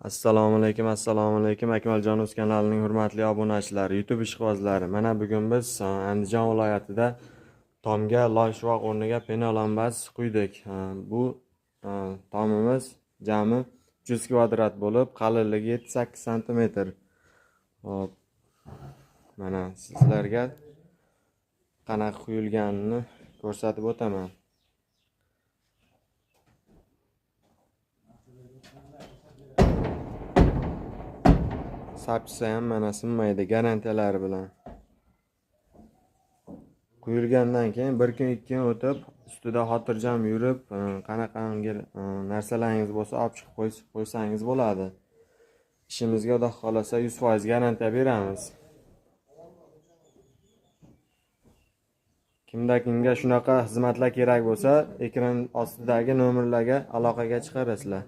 Assalomu alaykum Akmaljon Uz kanalining hurmatli obunachilari, YouTube ishqibozlari. Mana bugun biz Andijon viloyatida tomga loyishvoq o'rniga pena lambasi quydik. Bu tomimiz jami 300 kvadrat bo'lib, qalinligi 7-8 sm. Hop. Mana sizlarga qanaqa quyilganini ko'rsatib o'taman. Sapchisi ham mana sinmaydi, garantiyalari bilan. Quyilgandan keyin 1 kun 2 kun o'tib, ustida xotirjam yurib, qanaqangi narsalaringiz bo'lsa olib chiqib qo'ysangiz bo'ladi. Ishimizga xudo xolasa 100% garantiya beramiz. Kimga shunaqa xizmatlar kerak bo'lsa, ekran ostidagi nomerlarga aloqaga chiqarasizlar.